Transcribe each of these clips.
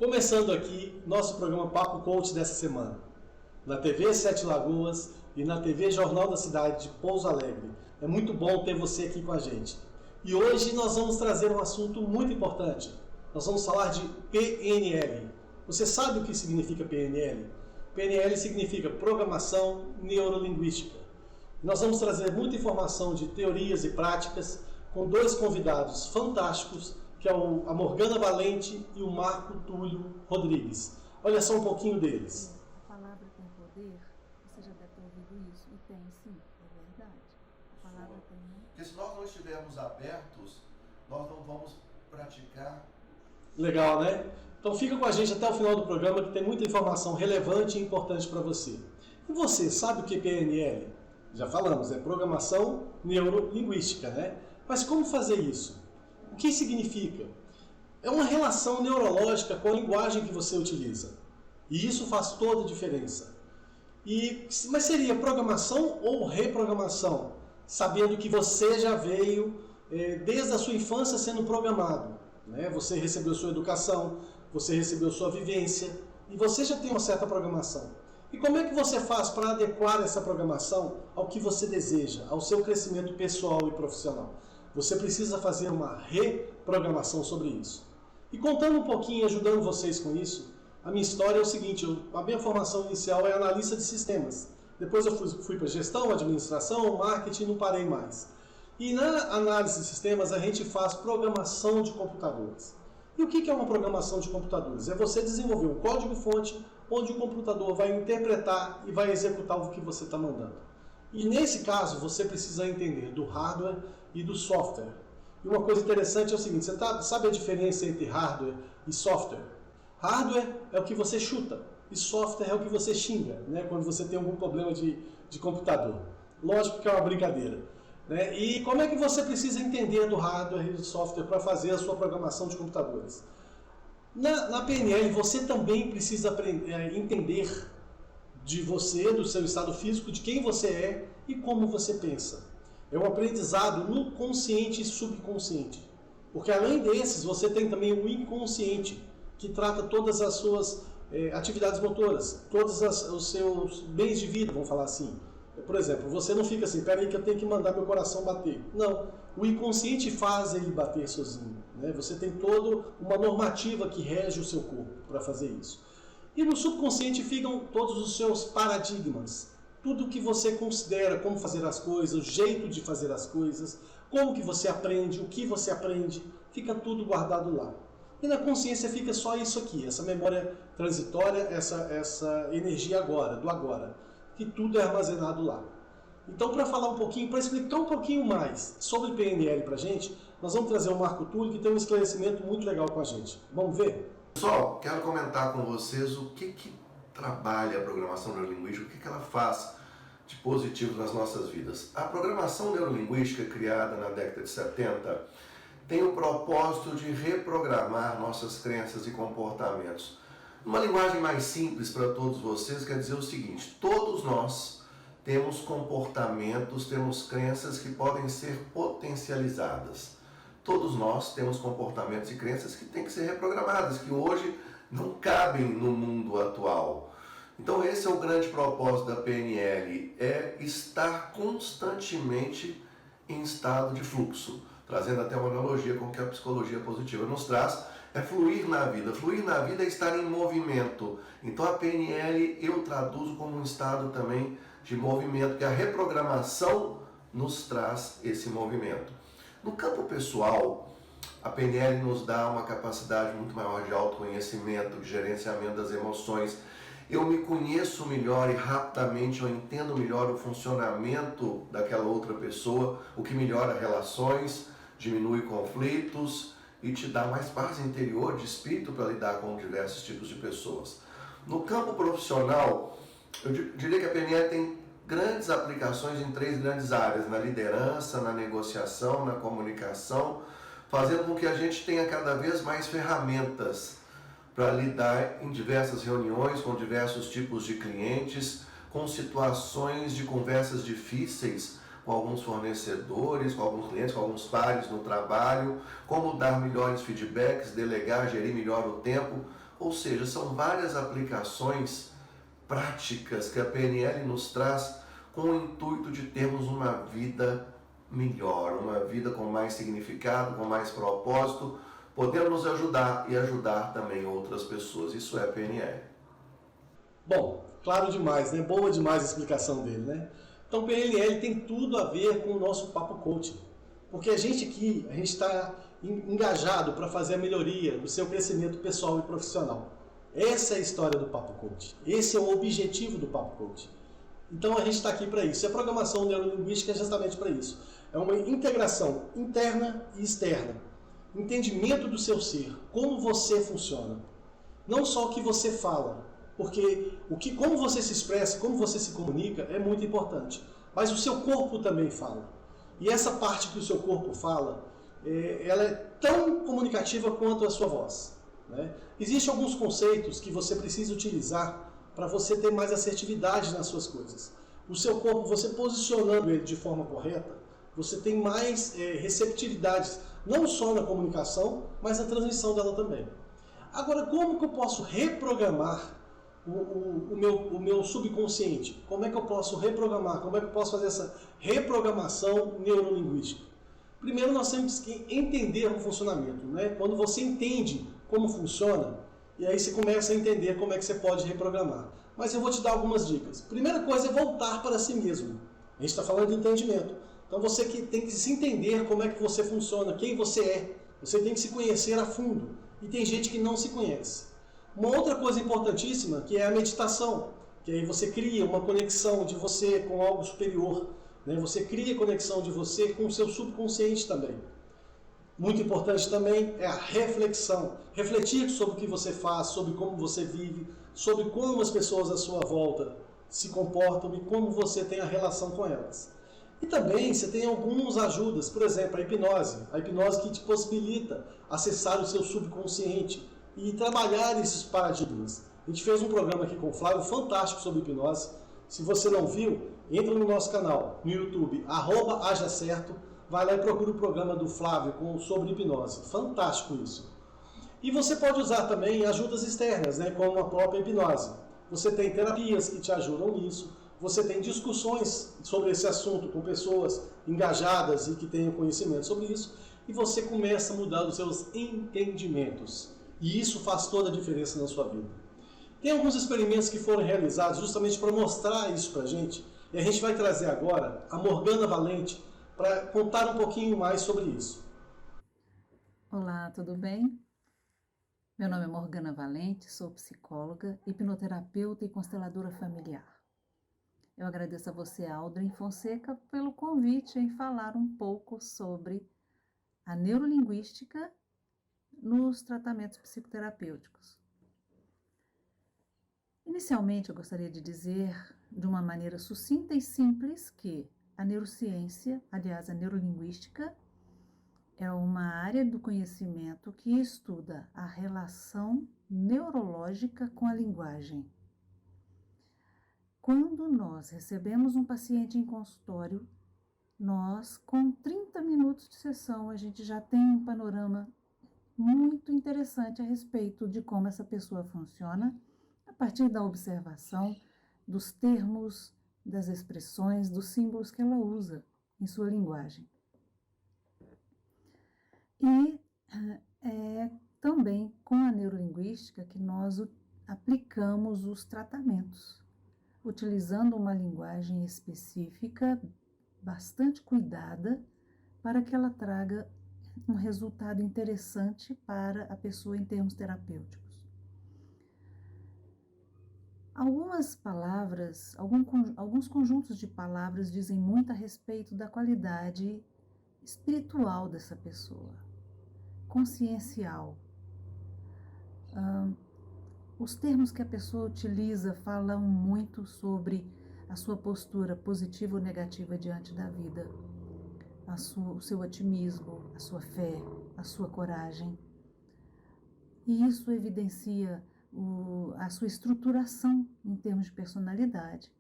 Começando aqui nosso programa Papo Coach dessa semana, na TV Sete Lagoas e na TV Jornal da Cidade de Pouso Alegre. É muito bom ter você aqui com a gente. E hoje nós vamos trazer um assunto muito importante. Nós vamos falar de PNL. Você sabe o que significa PNL? PNL significa Programação Neurolinguística. Nós vamos trazer muita informação de teorias e práticas com dois convidados fantásticos, que é a Morgana Valente e o Marco Túlio Rodrigues. Olha só um pouquinho deles. A palavra tem poder, você já deve ter ouvido isso, e tem sim, é verdade. A palavra tem... Porque se nós não estivermos abertos, nós não vamos praticar. Legal, né? Então fica com a gente até o final do programa, que tem muita informação relevante e importante para você. E você, sabe o que é PNL? Já falamos, é Programação Neurolinguística, né? Mas como fazer isso? O que significa? É uma relação neurológica com a linguagem que você utiliza. E isso faz toda a diferença. Mas seria programação ou reprogramação? Sabendo que você já veio desde a sua infância sendo programado. Né? Você recebeu sua educação, você recebeu sua vivência e você já tem uma certa programação. E como é que você faz para adequar essa programação ao que você deseja, ao seu crescimento pessoal e profissional? Você precisa fazer uma reprogramação sobre isso. E contando um pouquinho, ajudando vocês com isso, a minha história é o seguinte, a minha formação inicial é analista de sistemas. Depois eu fui para gestão, administração, marketing e não parei mais. E na análise de sistemas a gente faz programação de computadores. E o que é uma programação de computadores? É você desenvolver um código-fonte onde o computador vai interpretar e vai executar o que você está mandando. E nesse caso, você precisa entender do hardware e do software. E uma coisa interessante é o seguinte, você sabe a diferença entre hardware e software? Hardware é o que você chuta e software é o que você xinga, né? Quando você tem algum problema de computador. Lógico que é uma brincadeira. Né? E como é que você precisa entender do hardware e do software para fazer a sua programação de computadores? Na PNL, você também precisa entender de você, do seu estado físico, de quem você é e como você pensa. É um aprendizado no consciente e subconsciente. Porque além desses, você tem também o inconsciente, que trata todas as suas atividades motoras, todos os seus bens de vida, vamos falar assim. Por exemplo, você não fica assim, peraí que eu tenho que mandar meu coração bater. Não, o inconsciente faz ele bater sozinho. Né? Você tem toda uma normativa que rege o seu corpo para fazer isso. E no subconsciente ficam todos os seus paradigmas. Tudo o que você considera como fazer as coisas, o jeito de fazer as coisas, como que você aprende, o que você aprende, fica tudo guardado lá. E na consciência fica só isso aqui, essa memória transitória, essa energia do agora, que tudo é armazenado lá. Então, para falar um pouquinho, para explicar um pouquinho mais sobre PNL para a gente, nós vamos trazer o Marco Túlio, que tem um esclarecimento muito legal com a gente. Vamos ver? Pessoal, quero comentar com vocês o que trabalha a programação neurolinguística, o que ela faz de positivo nas nossas vidas. A programação neurolinguística, criada na década de 70, tem o propósito de reprogramar nossas crenças e comportamentos. Uma linguagem mais simples para todos vocês quer dizer o seguinte: todos nós temos comportamentos, temos crenças que podem ser potencializadas. Todos nós temos comportamentos e crenças que têm que ser reprogramadas, que hoje não cabem no mundo atual. Então esse é o grande propósito da PNL, é estar constantemente em estado de fluxo, trazendo até uma analogia com o que a psicologia positiva nos traz, é fluir na vida. Fluir na vida é estar em movimento. Então a PNL eu traduzo como um estado também de movimento, que a reprogramação nos traz esse movimento. No campo pessoal, a PNL nos dá uma capacidade muito maior de autoconhecimento, de gerenciamento das emoções. Eu me conheço melhor e rapidamente eu entendo melhor o funcionamento daquela outra pessoa, o que melhora relações, diminui conflitos e te dá mais paz interior de espírito para lidar com diversos tipos de pessoas. No campo profissional, eu diria que a PNL tem grandes aplicações em 3 grandes áreas: na liderança, na negociação, na comunicação, fazendo com que a gente tenha cada vez mais ferramentas para lidar em diversas reuniões, com diversos tipos de clientes, com situações de conversas difíceis com alguns fornecedores, com alguns clientes, com alguns pares no trabalho, como dar melhores feedbacks, delegar, gerir melhor o tempo, Ou seja, são várias aplicações práticas que a PNL nos traz com o intuito de termos uma vida melhor, uma vida com mais significado, com mais propósito, podendo nos ajudar e ajudar também outras pessoas. Isso é a PNL. Bom, claro demais, né? Boa demais a explicação dele, né? Então, PNL tem tudo a ver com o nosso Papo Coaching. Porque a gente aqui, a gente está engajado para fazer a melhoria do seu crescimento pessoal e profissional. Essa é a história do Papo Coaching. Esse é o objetivo do Papo Coaching. Então, a gente está aqui para isso. E a programação neurolinguística é justamente para isso. É uma integração interna e externa. Entendimento do seu ser, como você funciona. Não só o que você fala, porque como você se expressa, como você se comunica é muito importante. Mas o seu corpo também fala. E essa parte que o seu corpo fala, ela é tão comunicativa quanto a sua voz, né? Existem alguns conceitos que você precisa utilizar para você ter mais assertividade nas suas coisas. O seu corpo, você posicionando ele de forma correta, você tem mais receptividade, não só na comunicação, mas na transmissão dela também. Agora, como que eu posso reprogramar o meu subconsciente? Como é que eu posso reprogramar? Como é que eu posso fazer essa reprogramação neurolinguística? Primeiro, nós temos que entender o funcionamento, né? Quando você entende como funciona, e aí você começa a entender como é que você pode reprogramar. Mas eu vou te dar algumas dicas. Primeira coisa é voltar para si mesmo. A gente está falando de entendimento. Então você tem que se entender como é que você funciona, quem você é. Você tem que se conhecer a fundo. E tem gente que não se conhece. Uma outra coisa importantíssima, que é a meditação, que aí você cria uma conexão de você com algo superior, né? Você cria conexão de você com o seu subconsciente também. Muito importante também é a reflexão. Refletir sobre o que você faz, sobre como você vive, sobre como as pessoas à sua volta se comportam e como você tem a relação com elas. E também você tem algumas ajudas, por exemplo, a hipnose que te possibilita acessar o seu subconsciente e trabalhar esses paradigmas. A gente fez um programa aqui com o Flávio fantástico sobre hipnose. Se você não viu, entra no nosso canal, no YouTube, @hajacerto, vai lá e procura o programa do Flávio sobre hipnose. Fantástico isso. E você pode usar também ajudas externas, né, como a própria hipnose. Você tem terapias que te ajudam nisso. Você tem discussões sobre esse assunto com pessoas engajadas e que tenham conhecimento sobre isso. E você começa a mudar os seus entendimentos. E isso faz toda a diferença na sua vida. Tem alguns experimentos que foram realizados justamente para mostrar isso para a gente. E a gente vai trazer agora a Morgana Valente para contar um pouquinho mais sobre isso. Olá, tudo bem? Meu nome é Morgana Valente, sou psicóloga, hipnoterapeuta e consteladora familiar. Eu agradeço a você, Aldrin Fonseca, pelo convite em falar um pouco sobre a neurolinguística nos tratamentos psicoterapêuticos. Inicialmente, eu gostaria de dizer, de uma maneira sucinta e simples, que a neurociência, aliás, a neurolinguística, é uma área do conhecimento que estuda a relação neurológica com a linguagem. Quando nós recebemos um paciente em consultório, nós, com 30 minutos de sessão, a gente já tem um panorama muito interessante a respeito de como essa pessoa funciona, a partir da observação dos termos, das expressões, dos símbolos que ela usa em sua linguagem. E é também com a neurolinguística que nós aplicamos os tratamentos, utilizando uma linguagem específica, bastante cuidada, para que ela traga um resultado interessante para a pessoa em termos terapêuticos. Algumas palavras, alguns conjuntos de palavras dizem muito a respeito da qualidade espiritual dessa pessoa, consciencial. Os termos que a pessoa utiliza falam muito sobre a sua postura positiva ou negativa diante da vida, o seu otimismo, a sua fé, a sua coragem. E isso evidencia a sua estruturação em termos de personalidade.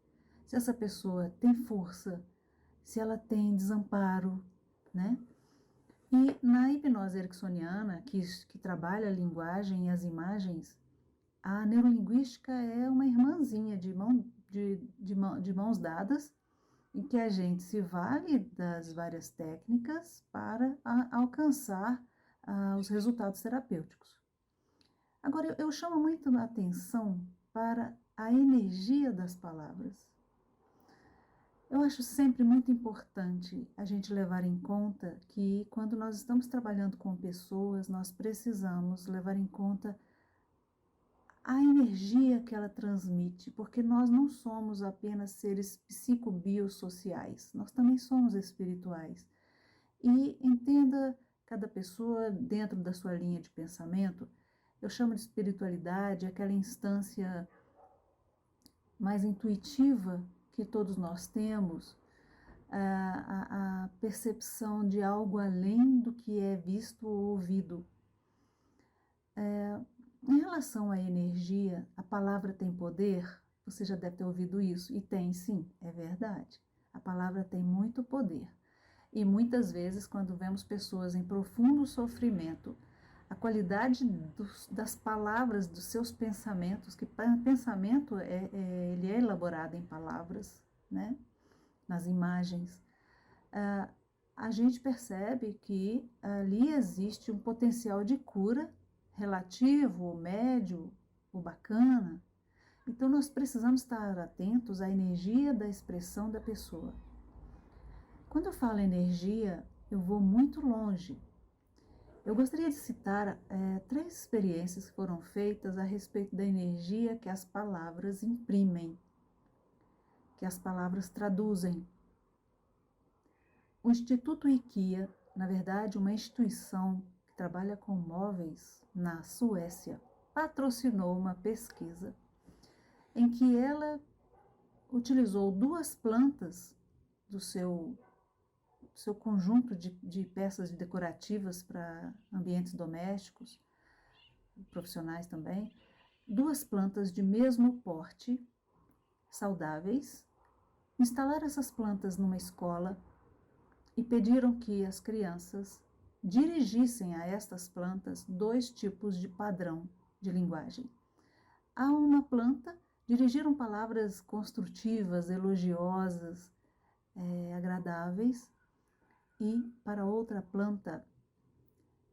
Se essa pessoa tem força, se ela tem desamparo, né? E na hipnose ericksoniana, que trabalha a linguagem e as imagens, A neurolinguística é uma irmãzinha de mãos dadas, em que a gente se vale das várias técnicas para alcançar os resultados terapêuticos. Agora, eu chamo muito a atenção para a energia das palavras. Eu acho sempre muito importante a gente levar em conta que quando nós estamos trabalhando com pessoas, nós precisamos levar em conta a energia que ela transmite, porque nós não somos apenas seres psicobiosociais, nós também somos espirituais. E entenda cada pessoa dentro da sua linha de pensamento. Eu chamo de espiritualidade aquela instância mais intuitiva que todos nós temos, a percepção de algo além do que é visto ou ouvido. Em relação à energia, a palavra tem poder? Você já deve ter ouvido isso, e tem sim, é verdade. A palavra tem muito poder. E muitas vezes, quando vemos pessoas em profundo sofrimento, a qualidade das palavras, dos seus pensamentos, que pensamento ele é elaborado em palavras, né? Nas imagens, a gente percebe que ali existe um potencial de cura relativo, ou médio, ou bacana. Então nós precisamos estar atentos à energia da expressão da pessoa. Quando eu falo energia, eu vou muito longe. Eu gostaria de citar 3 experiências que foram feitas a respeito da energia que as palavras imprimem, que as palavras traduzem. O Instituto IKEA, na verdade, uma instituição que trabalha com móveis na Suécia, patrocinou uma pesquisa em que ela utilizou 2 plantas do seu conjunto de peças decorativas para ambientes domésticos, profissionais também, 2 plantas de mesmo porte, saudáveis, instalaram essas plantas numa escola e pediram que as crianças dirigissem a estas plantas 2 tipos de padrão de linguagem. A uma planta dirigiram palavras construtivas, elogiosas, agradáveis, e para outra planta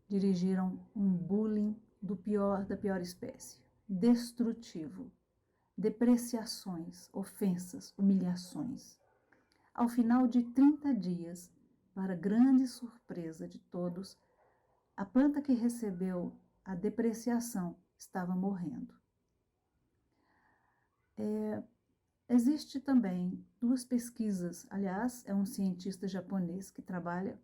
dirigiram um bullying da pior espécie, destrutivo, depreciações, ofensas, humilhações. Ao final de 30 dias, para grande surpresa de todos, a planta que recebeu a depreciação estava morrendo. Existe também 2 pesquisas, aliás, é um cientista japonês que trabalha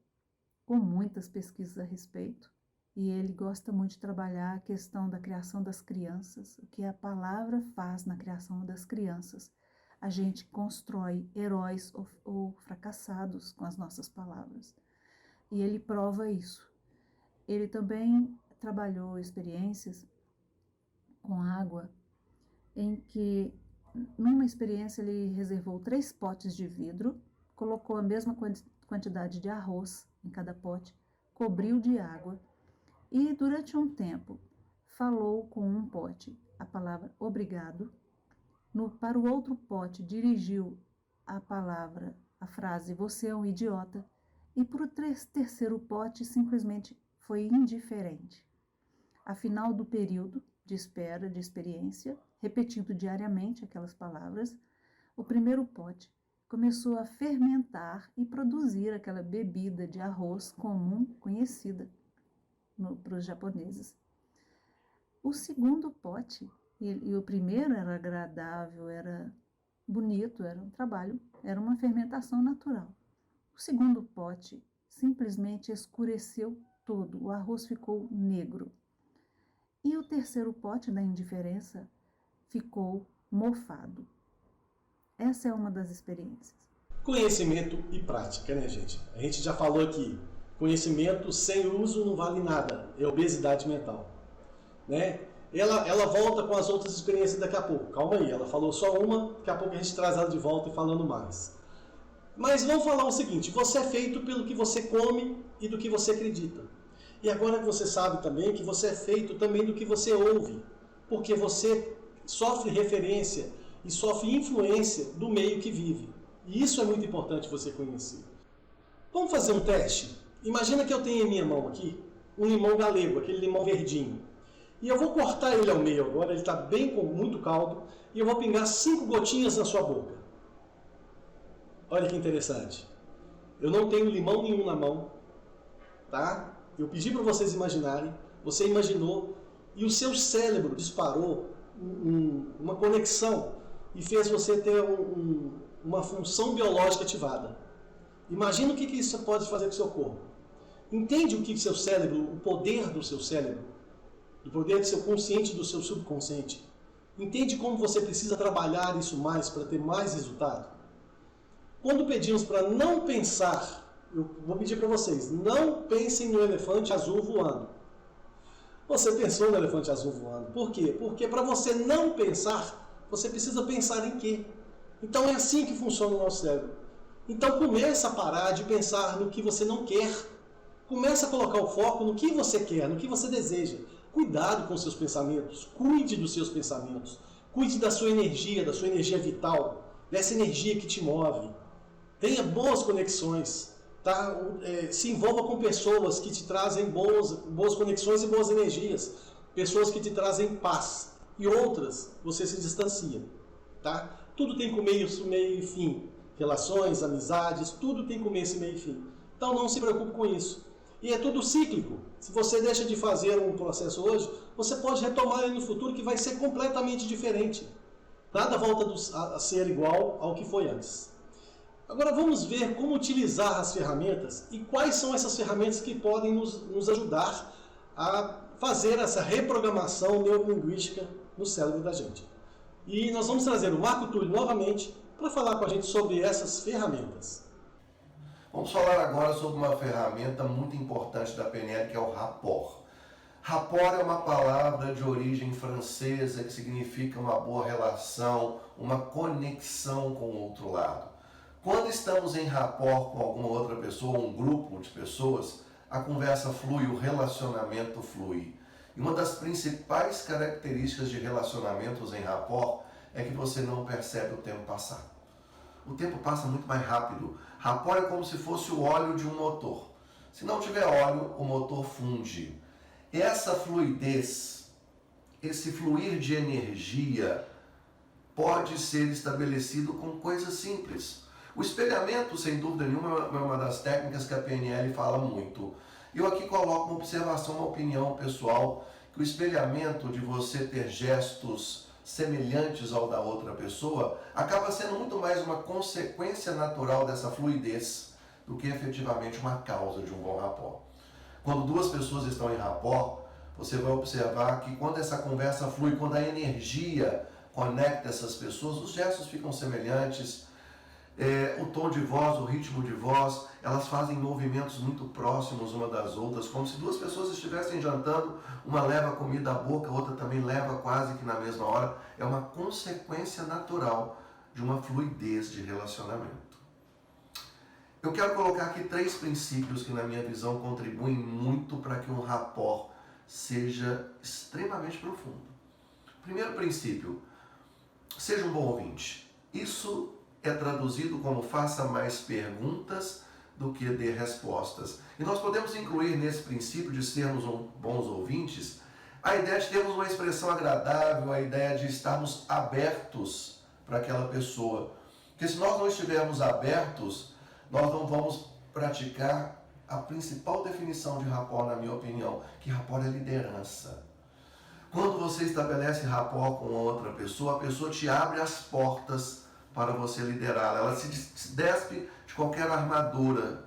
com muitas pesquisas a respeito, e ele gosta muito de trabalhar a questão da criação das crianças, o que a palavra faz na criação das crianças. A gente constrói heróis ou fracassados com as nossas palavras, e ele prova isso. Ele também trabalhou experiências com água, em que numa experiência ele reservou 3 potes de vidro, colocou a mesma quantidade de arroz em cada pote, cobriu de água e durante um tempo falou com um pote a palavra obrigado, para o outro pote dirigiu a frase você é um idiota, e para o terceiro pote simplesmente foi indiferente. Ao final do período de espera, de experiência, repetindo diariamente aquelas palavras, o primeiro pote começou a fermentar e produzir aquela bebida de arroz comum, conhecida para os japoneses. O segundo pote, e o primeiro era agradável, era bonito, era um trabalho, era uma fermentação natural. O segundo pote simplesmente escureceu todo, o arroz ficou negro. E o terceiro pote da indiferença ficou mofado. Essa é uma das experiências. Conhecimento e prática, né, gente? A gente já falou aqui, conhecimento sem uso não vale nada, é obesidade mental, né? Ela volta com as outras experiências daqui a pouco. Calma aí, ela falou só uma, daqui a pouco a gente traz ela de volta e falando mais. Mas vamos falar o seguinte, você é feito pelo que você come e do que você acredita. E agora você sabe também que você é feito também do que você ouve. porque você sofre referência e sofre influência do meio que vive. E isso é muito importante você conhecer. Vamos fazer um teste? Imagina que eu tenho em minha mão aqui um limão galego, aquele limão verdinho. E eu vou cortar ele ao meio agora, ele está bem com muito caldo, e eu vou pingar 5 gotinhas na sua boca. Olha que interessante. Eu não tenho limão nenhum na mão, tá? Eu pedi para vocês imaginarem, você imaginou, e o seu cérebro disparou uma conexão e fez você ter uma função biológica ativada. Imagina o que isso pode fazer com o seu corpo. Entende o que seu cérebro, o poder do seu cérebro, do poder do seu consciente e do seu subconsciente. Entende como você precisa trabalhar isso mais para ter mais resultado? Quando pedimos para não pensar, eu vou pedir para vocês, não pensem no elefante azul voando. Você pensou no elefante azul voando. Por quê? Porque para você não pensar, você precisa pensar em quê? Então é assim que funciona o nosso cérebro. Então começa a parar de pensar no que você não quer. Começa a colocar o foco no que você quer, no que você deseja. Cuidado com os seus pensamentos, cuide dos seus pensamentos, cuide da sua energia vital, dessa energia que te move. Tenha boas conexões, tá? Se envolva com pessoas que te trazem boas conexões e boas energias, pessoas que te trazem paz, e outras você se distancia. Tá? Tudo tem começo, meio e fim. Relações, amizades, tudo tem começo, meio e fim. Então não se preocupe com isso. E é tudo cíclico. Se você deixa de fazer um processo hoje, você pode retomar ele no futuro, que vai ser completamente diferente. Nada volta a ser igual ao que foi antes. Agora vamos ver como utilizar as ferramentas e quais são essas ferramentas que podem nos ajudar a fazer essa reprogramação neurolinguística no cérebro da gente. E nós vamos trazer o Marco Túlio novamente para falar com a gente sobre essas ferramentas. Vamos falar agora sobre uma ferramenta muito importante da PNL, que é o rapport. Rapport é uma palavra de origem francesa que significa uma boa relação, uma conexão com o outro lado. Quando estamos em rapport com alguma outra pessoa, um grupo de pessoas, a conversa flui, o relacionamento flui. E uma das principais características de relacionamentos em rapport é que você não percebe o tempo passar. O tempo passa muito mais rápido. Rapport é como se fosse o óleo de um motor. Se não tiver óleo, o motor funde. Essa fluidez, esse fluir de energia, pode ser estabelecido com coisas simples. O espelhamento, sem dúvida nenhuma, é uma das técnicas que a PNL fala muito. Eu aqui coloco uma observação, uma opinião pessoal, que o espelhamento de você ter gestos semelhantes ao da outra pessoa acaba sendo muito mais uma consequência natural dessa fluidez do que efetivamente uma causa de um bom rapport. Quando duas pessoas estão em rapport, você vai observar que quando essa conversa flui, quando a energia conecta essas pessoas, os gestos ficam semelhantes, o tom de voz, o ritmo de voz, elas fazem movimentos muito próximos uma das outras, como se duas pessoas estivessem jantando, uma leva a comida à boca, a outra também leva quase que na mesma hora. É uma consequência natural de uma fluidez de relacionamento. Eu quero colocar aqui 3 princípios que, na minha visão, contribuem muito para que um rapport seja extremamente profundo. Primeiro princípio, seja um bom ouvinte. Isso é traduzido como faça mais perguntas do que dê respostas. E nós podemos incluir nesse princípio de sermos bons ouvintes a ideia de termos uma expressão agradável, a ideia de estarmos abertos para aquela pessoa. Porque se nós não estivermos abertos, nós não vamos praticar a principal definição de rapport, na minha opinião, que rapport é liderança. Quando você estabelece rapport com outra pessoa, a pessoa te abre as portas para você liderá-la. Ela se despe de qualquer armadura.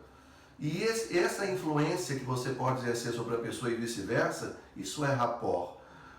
E essa influência que você pode exercer sobre a pessoa e vice-versa, isso é rapport.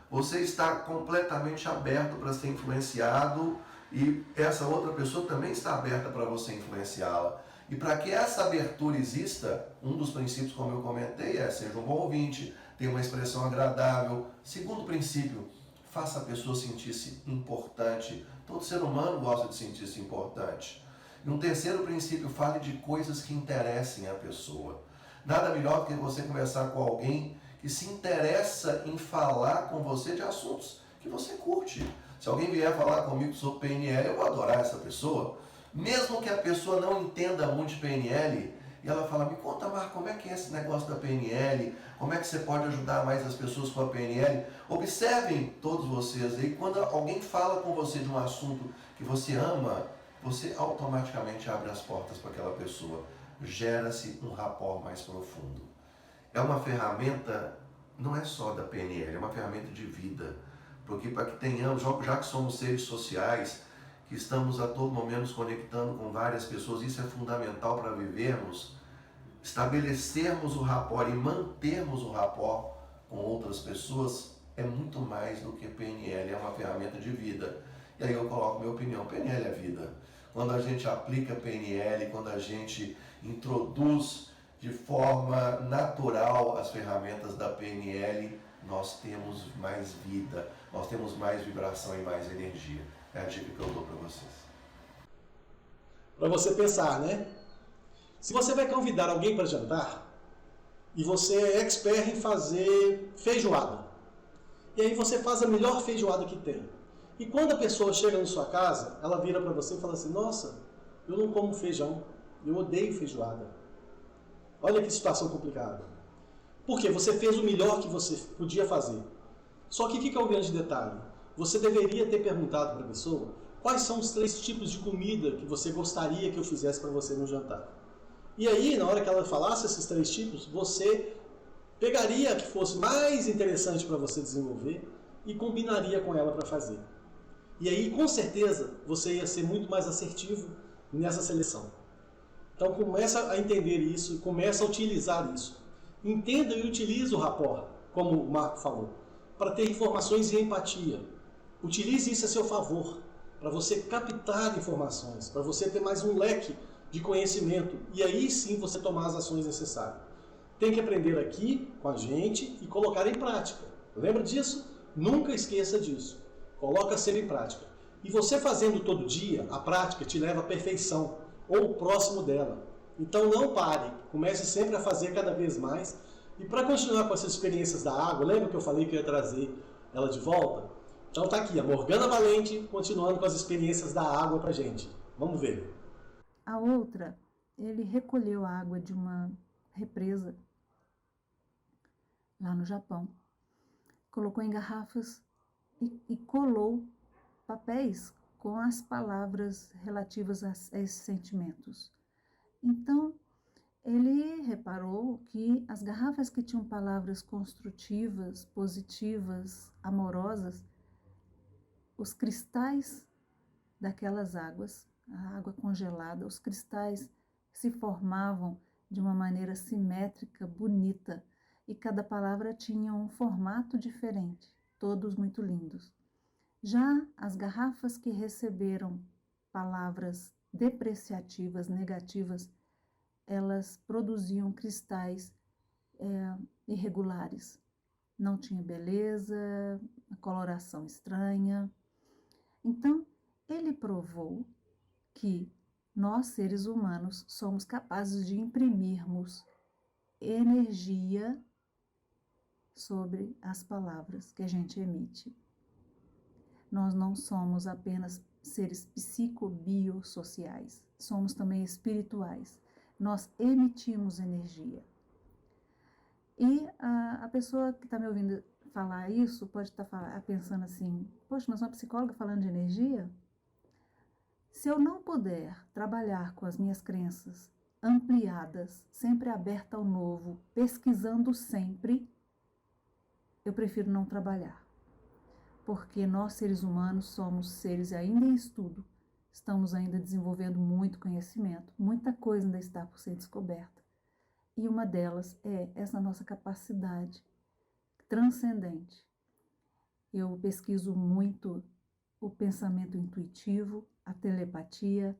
Você está completamente aberto para ser influenciado e essa outra pessoa também está aberta para você influenciá-la. E para que essa abertura exista, um dos princípios, como eu comentei, é seja um bom ouvinte, tenha uma expressão agradável. Segundo princípio, faça a pessoa sentir-se importante. Todo ser humano gosta de sentir-se importante. E um terceiro princípio, fale de coisas que interessem a pessoa. Nada melhor do que você conversar com alguém que se interessa em falar com você de assuntos que você curte. Se alguém vier falar comigo sobre PNL, eu vou adorar essa pessoa. Mesmo que a pessoa não entenda muito de PNL, e ela fala, me conta, Marco, como é que é esse negócio da PNL? Como é que você pode ajudar mais as pessoas com a PNL? Observem todos vocês aí, quando alguém fala com você de um assunto que você ama, você automaticamente abre as portas para aquela pessoa. Gera-se um rapport mais profundo. É uma ferramenta, não é só da PNL, é uma ferramenta de vida. Porque para que tenhamos, já que somos seres sociais, que estamos a todo momento nos conectando com várias pessoas, isso é fundamental para vivermos, estabelecermos o rapport e mantermos o rapport com outras pessoas é muito mais do que PNL, é uma ferramenta de vida. E aí eu coloco minha opinião, PNL é vida. Quando a gente aplica PNL, quando a gente introduz de forma natural as ferramentas da PNL, nós temos mais vida, nós temos mais vibração e mais energia. É a dica que eu dou para vocês. Para você pensar, né? Se você vai convidar alguém para jantar e você é expert em fazer feijoada, e aí você faz a melhor feijoada que tem. E quando a pessoa chega na sua casa, ela vira para você e fala assim, nossa, eu não como feijão, eu odeio feijoada. Olha que situação complicada. Porque você fez o melhor que você podia fazer. Só que o que é o grande detalhe? Você deveria ter perguntado para a pessoa quais são os 3 tipos de comida que você gostaria que eu fizesse para você no jantar. E aí, na hora que ela falasse esses 3 tipos, você pegaria a que fosse mais interessante para você desenvolver e combinaria com ela para fazer. E aí, com certeza, você ia ser muito mais assertivo nessa seleção. Então, começa a entender isso, começa a utilizar isso. Entenda e utilize o rapport, como o Marco falou, para ter informações e empatia. Utilize isso a seu favor, para você captar informações, para você ter mais um leque de conhecimento e aí sim você tomar as ações necessárias. Tem que aprender aqui com a gente e colocar em prática. Lembra disso? Nunca esqueça disso. Coloca sempre em prática. E você fazendo todo dia, a prática te leva à perfeição ou próximo dela. Então não pare, comece sempre a fazer cada vez mais. E para continuar com essas experiências da água, lembra que eu falei que eu ia trazer ela de volta? Então tá aqui, a Morgana Valente continuando com as experiências da água pra gente. Vamos ver. A outra, ele recolheu a água de uma represa lá no Japão, colocou em garrafas e colou papéis com as palavras relativas a esses sentimentos. Então, ele reparou que as garrafas que tinham palavras construtivas, positivas, amorosas, os cristais daquelas águas, a água congelada, os cristais se formavam de uma maneira simétrica, bonita, e cada palavra tinha um formato diferente, todos muito lindos. Já as garrafas que receberam palavras depreciativas, negativas, elas produziam cristais irregulares. Não tinha beleza, coloração estranha. Então, ele provou que nós, seres humanos, somos capazes de imprimirmos energia sobre as palavras que a gente emite. Nós não somos apenas seres psicobiosociais, somos também espirituais. Nós emitimos energia. E a pessoa que está me ouvindo falar isso pode estar pensando assim, poxa, mas uma psicóloga falando de energia? Se eu não puder trabalhar com as minhas crenças ampliadas, sempre aberta ao novo, pesquisando sempre, eu prefiro não trabalhar. Porque nós, seres humanos, somos seres ainda em estudo, estamos ainda desenvolvendo muito conhecimento, muita coisa ainda está por ser descoberta. E uma delas é essa nossa capacidade transcendente. Eu pesquiso muito o pensamento intuitivo, a telepatia,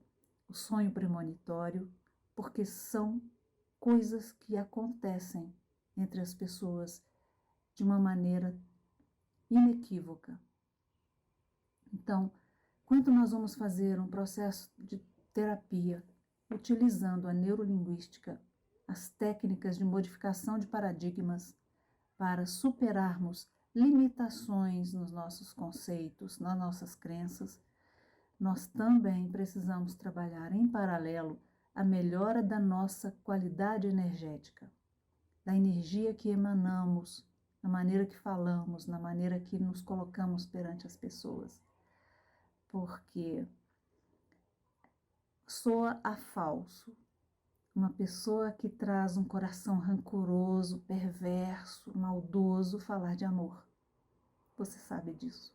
o sonho premonitório, porque são coisas que acontecem entre as pessoas de uma maneira inequívoca. Então, quando nós vamos fazer um processo de terapia utilizando a neurolinguística, as técnicas de modificação de paradigmas para superarmos limitações nos nossos conceitos, nas nossas crenças, nós também precisamos trabalhar em paralelo a melhora da nossa qualidade energética, da energia que emanamos, na maneira que falamos, na maneira que nos colocamos perante as pessoas. Porque soa a falso uma pessoa que traz um coração rancoroso, perverso, maldoso falar de amor. Você sabe disso.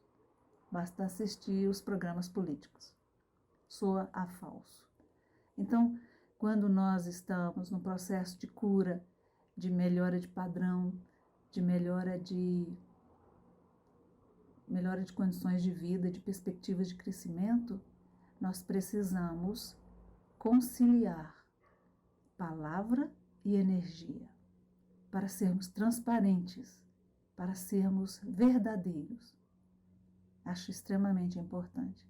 Basta assistir os programas políticos. Soa a falso. Então, quando nós estamos no processo de cura, de melhora de padrão, de melhora de condições de vida, de perspectivas de crescimento, nós precisamos conciliar palavra e energia para sermos transparentes, para sermos verdadeiros. Acho extremamente importante.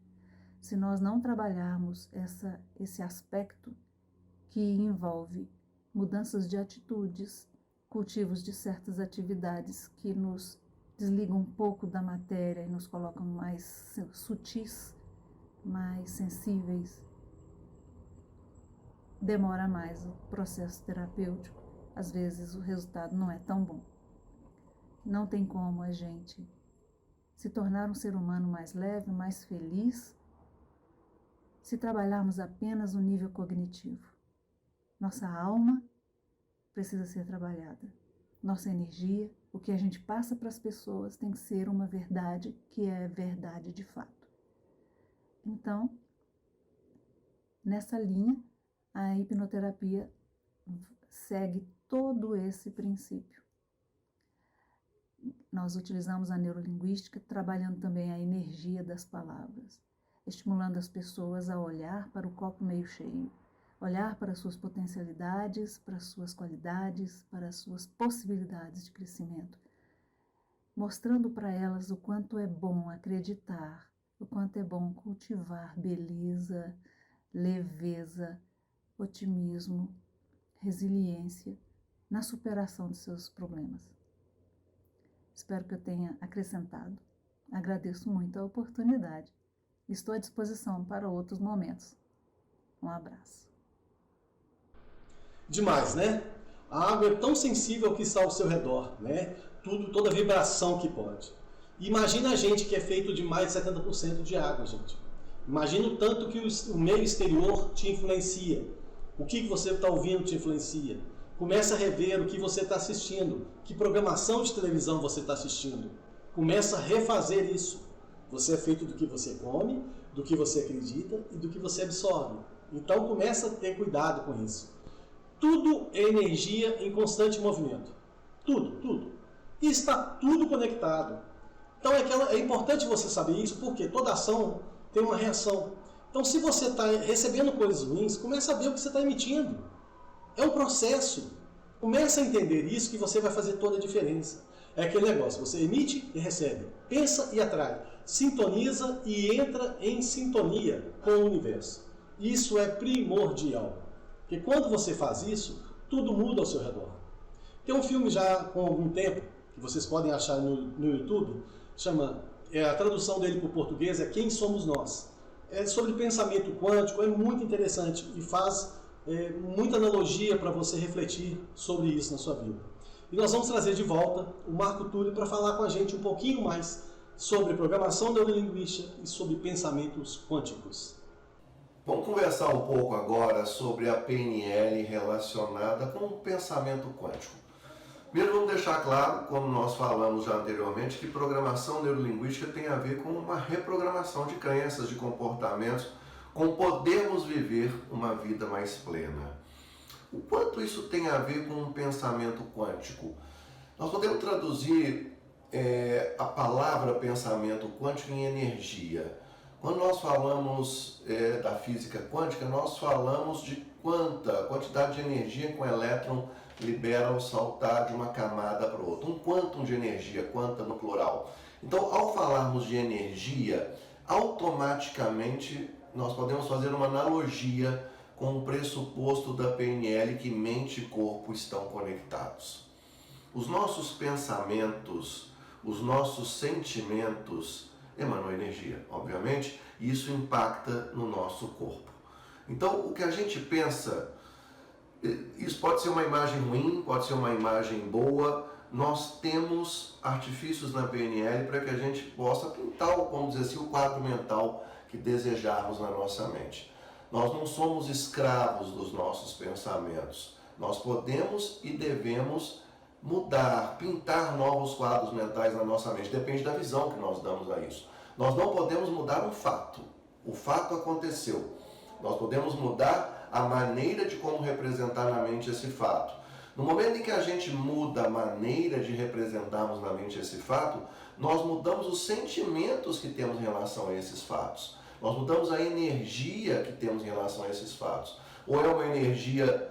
Se nós não trabalharmos esse aspecto que envolve mudanças de atitudes, cultivos de certas atividades que nos desligam um pouco da matéria e nos colocam mais sutis, mais sensíveis, demora mais o processo terapêutico. Às vezes o resultado não é tão bom. Não tem como a gente se tornar um ser humano mais leve, mais feliz, se trabalharmos apenas no nível cognitivo. Nossa alma precisa ser trabalhada. Nossa energia, o que a gente passa para as pessoas tem que ser uma verdade que é verdade de fato. Então, nessa linha, a hipnoterapia segue todo esse princípio. Nós utilizamos a neurolinguística trabalhando também a energia das palavras, estimulando as pessoas a olhar para o copo meio cheio, olhar para as suas potencialidades, para as suas qualidades, para as suas possibilidades de crescimento, mostrando para elas o quanto é bom acreditar, o quanto é bom cultivar beleza, leveza, otimismo, resiliência na superação de seus problemas. Espero que eu tenha acrescentado. Agradeço muito a oportunidade. Estou à disposição para outros momentos. Um abraço. Demais, né? A água é tão sensível ao que está ao seu redor, né? Toda vibração que pode. Imagina a gente que é feito de mais de 70% de água, gente. Imagina o tanto que o meio exterior te influencia. O que você está ouvindo te influencia. Começa a rever o que você está assistindo. Que programação de televisão você está assistindo. Começa a refazer isso. Você é feito do que você come, do que você acredita e do que você absorve. Então começa a ter cuidado com isso. Tudo é energia em constante movimento. Tudo. E está tudo conectado. Então é importante você saber isso, porque toda ação tem uma reação. Então se você está recebendo coisas ruins, começa a ver o que você está emitindo. É um processo. Começa a entender isso que você vai fazer toda a diferença. É aquele negócio, você emite e recebe. Pensa e atrai. Sintoniza e entra em sintonia com o universo. Isso é primordial. Porque quando você faz isso, tudo muda ao seu redor. Tem um filme já com algum tempo, que vocês podem achar no YouTube, a tradução dele para o português é Quem Somos Nós. É sobre pensamento quântico, é muito interessante e faz muita analogia para você refletir sobre isso na sua vida. E nós vamos trazer de volta o Marco Túlio para falar com a gente um pouquinho mais sobre programação neurolinguística e sobre pensamentos quânticos. Vamos conversar um pouco agora sobre a PNL relacionada com o pensamento quântico. Primeiro vamos deixar claro, como nós falamos já anteriormente, que programação neurolinguística tem a ver com uma reprogramação de crenças, de comportamentos, com podermos viver uma vida mais plena. O quanto isso tem a ver com o pensamento quântico? Nós podemos traduzir a palavra pensamento quântico em energia. Quando nós falamos da física quântica, nós falamos de quantidade de energia que um elétron libera ao saltar de uma camada para outra. Um quantum de energia, quanta no plural. Então, ao falarmos de energia, automaticamente nós podemos fazer uma analogia com o pressuposto da PNL que mente e corpo estão conectados. Os nossos pensamentos, os nossos sentimentos emanam energia, obviamente, e isso impacta no nosso corpo. Então, o que a gente pensa, isso pode ser uma imagem ruim, pode ser uma imagem boa. Nós temos artifícios na PNL para que a gente possa pintar, vamos dizer assim, o quadro mental que desejarmos na nossa mente. Nós não somos escravos dos nossos pensamentos. Nós podemos e devemos mudar, pintar novos quadros mentais na nossa mente. Depende da visão que nós damos a isso. Nós não podemos mudar um fato. O fato aconteceu. Nós podemos mudar a maneira de como representar na mente esse fato. No momento em que a gente muda a maneira de representarmos na mente esse fato, nós mudamos os sentimentos que temos em relação a esses fatos. Nós mudamos a energia que temos em relação a esses fatos. Ou é uma energia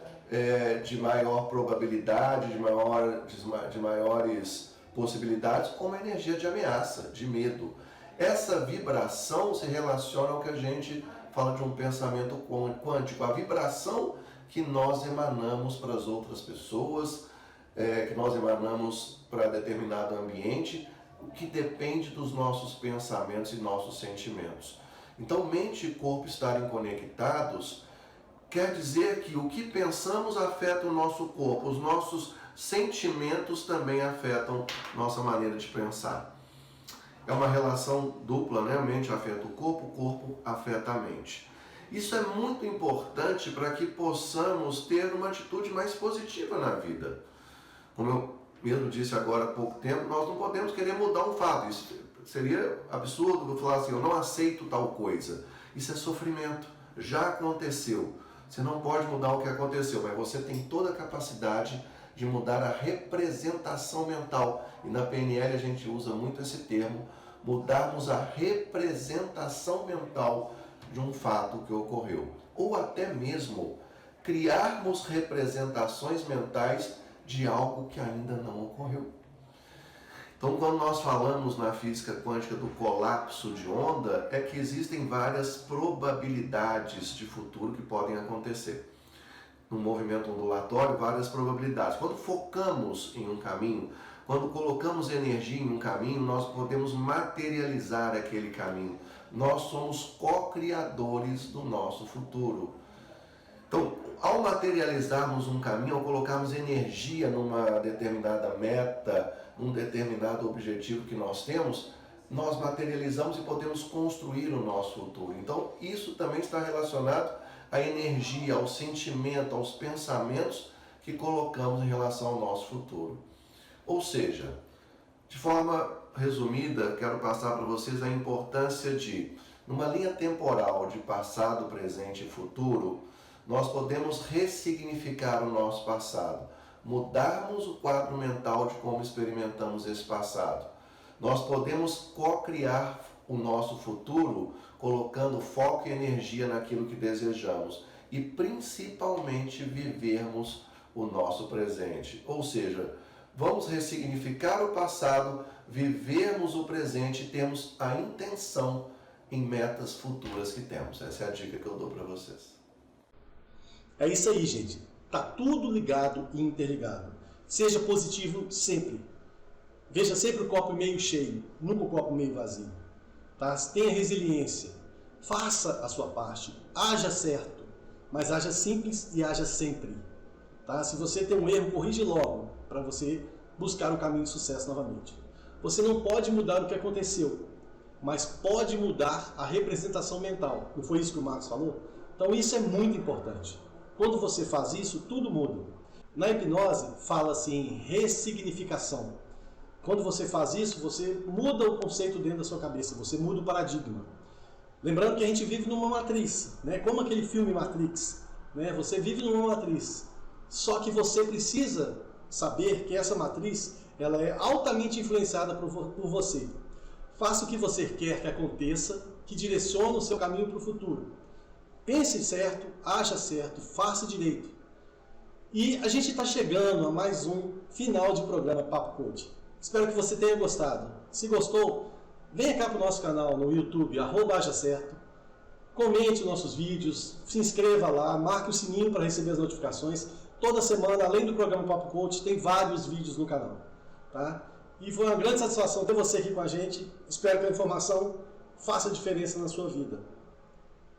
de maior probabilidade, de maiores possibilidades, ou uma energia de ameaça, de medo. Essa vibração se relaciona ao que a gente fala de um pensamento quântico, a vibração que nós emanamos para as outras pessoas, que nós emanamos para determinado ambiente, que depende dos nossos pensamentos e nossos sentimentos. Então, mente e corpo estarem conectados quer dizer que o que pensamos afeta o nosso corpo, os nossos sentimentos também afetam nossa maneira de pensar. É uma relação dupla, né? A mente afeta o corpo afeta a mente. Isso é muito importante para que possamos ter uma atitude mais positiva na vida. Como eu mesmo disse agora há pouco tempo, nós não podemos querer mudar um fato. Isso seria absurdo falar assim, eu não aceito tal coisa. Isso é sofrimento, já aconteceu. Você não pode mudar o que aconteceu, mas você tem toda a capacidade de mudar a representação mental. E na PNL a gente usa muito esse termo, mudarmos a representação mental de um fato que ocorreu. Ou até mesmo criarmos representações mentais de algo que ainda não ocorreu. Então, quando nós falamos na física quântica do colapso de onda, é que existem várias probabilidades de futuro que podem acontecer. No movimento ondulatório, várias probabilidades. Quando focamos em um caminho, quando colocamos energia em um caminho, nós podemos materializar aquele caminho. Nós somos co-criadores do nosso futuro. Então, ao materializarmos um caminho, ao colocarmos energia numa determinada meta, num determinado objetivo que nós temos, nós materializamos e podemos construir o nosso futuro. Então, isso também está relacionado à energia, ao sentimento, aos pensamentos que colocamos em relação ao nosso futuro. Ou seja, de forma resumida, quero passar para vocês a importância de, numa linha temporal de passado, presente e futuro, nós podemos ressignificar o nosso passado, mudarmos o quadro mental de como experimentamos esse passado. Nós podemos co-criar o nosso futuro colocando foco e energia naquilo que desejamos e principalmente vivermos o nosso presente. Ou seja, vamos ressignificar o passado, vivermos o presente e termos a intenção em metas futuras que temos. Essa é a dica que eu dou para vocês. É isso aí, gente. Tá tudo ligado e interligado. Seja positivo sempre. Veja sempre o copo meio cheio, nunca o copo meio vazio. Tá? Tenha resiliência. Faça a sua parte. Haja certo, mas haja simples e haja sempre. Tá? Se você tem um erro, corrige logo para você buscar o caminho de sucesso novamente. Você não pode mudar o que aconteceu, mas pode mudar a representação mental. Não foi isso que o Marcos falou? Então isso é muito importante. Quando você faz isso, tudo muda. Na hipnose, fala-se em ressignificação. Quando você faz isso, você muda o conceito dentro da sua cabeça, você muda o paradigma. Lembrando que a gente vive numa matriz, né? Como aquele filme Matrix. Né? Você vive numa matriz, só que você precisa saber que essa matriz ela é altamente influenciada por você. Faça o que você quer que aconteça, que direcione o seu caminho para o futuro. Pense certo, acha certo, faça direito. E a gente está chegando a mais um final de programa Papo Coach. Espero que você tenha gostado. Se gostou, venha cá para o nosso canal no YouTube, @ajacerto. Comente os nossos vídeos, se inscreva lá, marque o sininho para receber as notificações. Toda semana, além do programa Papo Coach, tem vários vídeos no canal. Tá? E foi uma grande satisfação ter você aqui com a gente. Espero que a informação faça diferença na sua vida.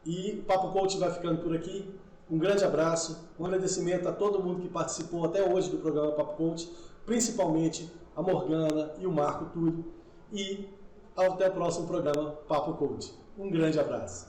E o Papo Coach vai ficando por aqui. Um grande abraço, um agradecimento a todo mundo que participou até hoje do programa Papo Coach, principalmente a Morgana e o Marco Túlio. E até o próximo programa Papo Coach. Um grande abraço.